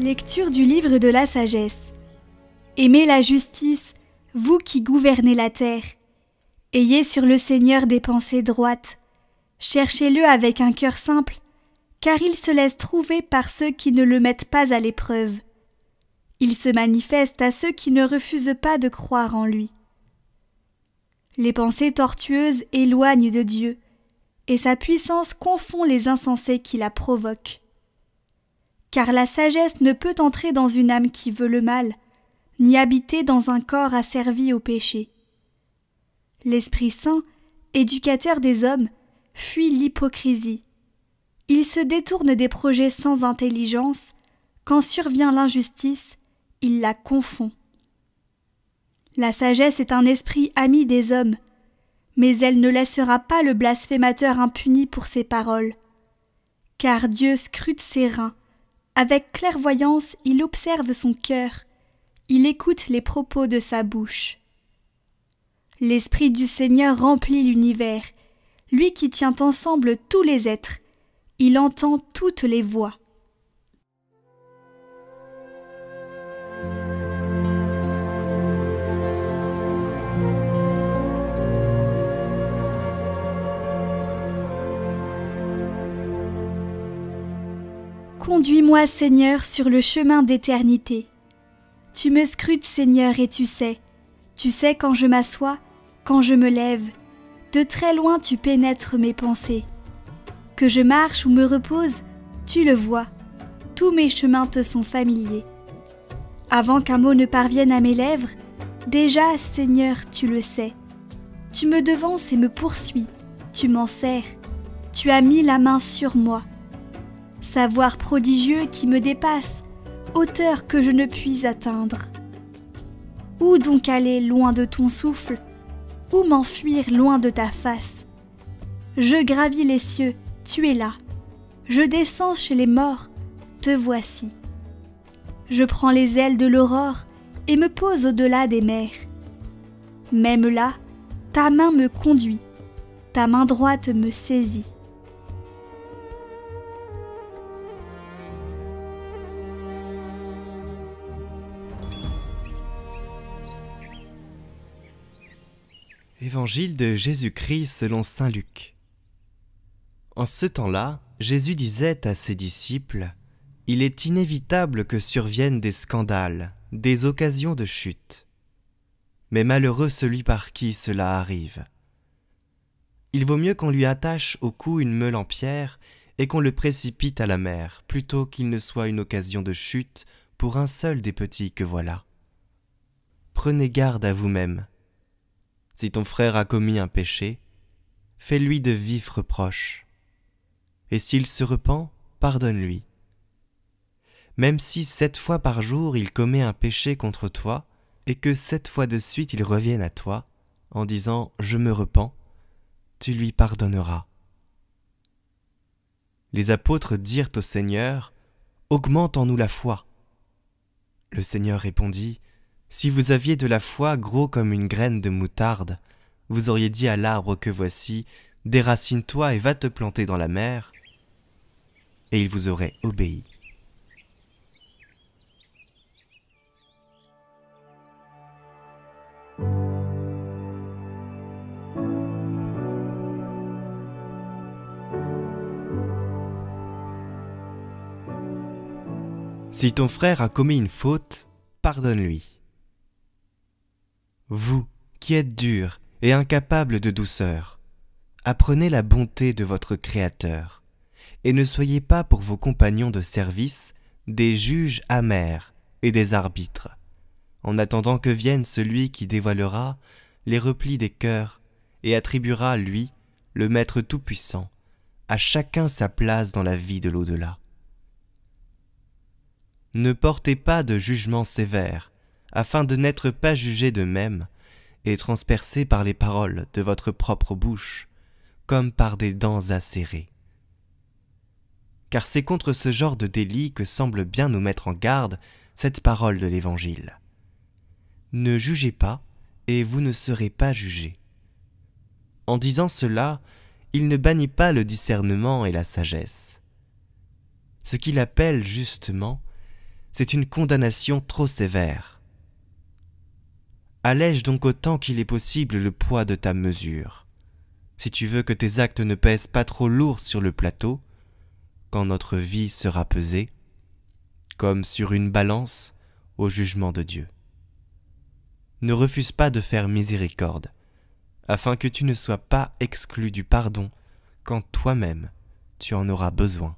Lecture du livre de la sagesse. Aimez la justice, vous qui gouvernez la terre. Ayez sur le Seigneur des pensées droites. Cherchez-le avec un cœur simple, car il se laisse trouver par ceux qui ne le mettent pas à l'épreuve. Il se manifeste à ceux qui ne refusent pas de croire en lui. Les pensées tortueuses éloignent de Dieu, et sa puissance confond les insensés qui la provoquent. Car la sagesse ne peut entrer dans une âme qui veut le mal, ni habiter dans un corps asservi au péché. L'Esprit Saint, éducateur des hommes, fuit l'hypocrisie. Il se détourne des projets sans intelligence. Quand survient l'injustice, il la confond. La sagesse est un esprit ami des hommes, mais elle ne laissera pas le blasphémateur impuni pour ses paroles. Car Dieu scrute ses reins. Avec clairvoyance, il observe son cœur, il écoute les propos de sa bouche. L'Esprit du Seigneur remplit l'univers, lui qui tient ensemble tous les êtres, il entend toutes les voix. Conduis-moi, Seigneur, sur le chemin d'éternité. Tu me scrutes, Seigneur, et tu sais quand je m'assois, quand je me lève. De très loin tu pénètres mes pensées. Que je marche ou me repose, tu le vois. Tous mes chemins te sont familiers. Avant qu'un mot ne parvienne à mes lèvres, déjà, Seigneur, tu le sais. Tu me devances et me poursuis, tu m'en sers. Tu as mis la main sur moi. Savoir prodigieux qui me dépasse, hauteur que je ne puis atteindre. Où donc aller loin de ton souffle? Où m'enfuir loin de ta face? Je gravis les cieux, tu es là. Je descends chez les morts, te voici. Je prends les ailes de l'aurore et me pose au-delà des mers. Même là, ta main me conduit, ta main droite me saisit. Évangile de Jésus-Christ selon saint Luc. En ce temps-là, Jésus disait à ses disciples : « Il est inévitable que surviennent des scandales, des occasions de chute. Mais malheureux celui par qui cela arrive. Il vaut mieux qu'on lui attache au cou une meule en pierre et qu'on le précipite à la mer, plutôt qu'il ne soit une occasion de chute pour un seul des petits que voilà. Prenez garde à vous-même. Si ton frère a commis un péché, fais-lui de vifs reproches. Et s'il se repent, pardonne-lui. Même si 7 fois par jour il commet un péché contre toi, et que 7 fois de suite il revienne à toi, en disant « Je me repens », tu lui pardonneras. Les apôtres dirent au Seigneur « Augmente en nous la foi ». Le Seigneur répondit « Si vous aviez de la foi gros comme une graine de moutarde, vous auriez dit à l'arbre que voici, déracine-toi et va te planter dans la mer, et il vous aurait obéi. » Si ton frère a commis une faute, pardonne-lui. Vous, qui êtes durs et incapables de douceur, apprenez la bonté de votre Créateur, et ne soyez pas pour vos compagnons de service des juges amers et des arbitres, en attendant que vienne celui qui dévoilera les replis des cœurs et attribuera, lui, le Maître Tout-Puissant, à chacun sa place dans la vie de l'au-delà. Ne portez pas de jugement sévère, afin de n'être pas jugés de même et transpercés par les paroles de votre propre bouche, comme par des dents acérées. Car c'est contre ce genre de délit que semble bien nous mettre en garde cette parole de l'Évangile. Ne jugez pas, et vous ne serez pas jugés. En disant cela, il ne bannit pas le discernement et la sagesse. Ce qu'il appelle justement, c'est une condamnation trop sévère. Allège donc autant qu'il est possible le poids de ta mesure, si tu veux que tes actes ne pèsent pas trop lourd sur le plateau, quand notre vie sera pesée, comme sur une balance au jugement de Dieu. Ne refuse pas de faire miséricorde, afin que tu ne sois pas exclu du pardon quand toi-même tu en auras besoin.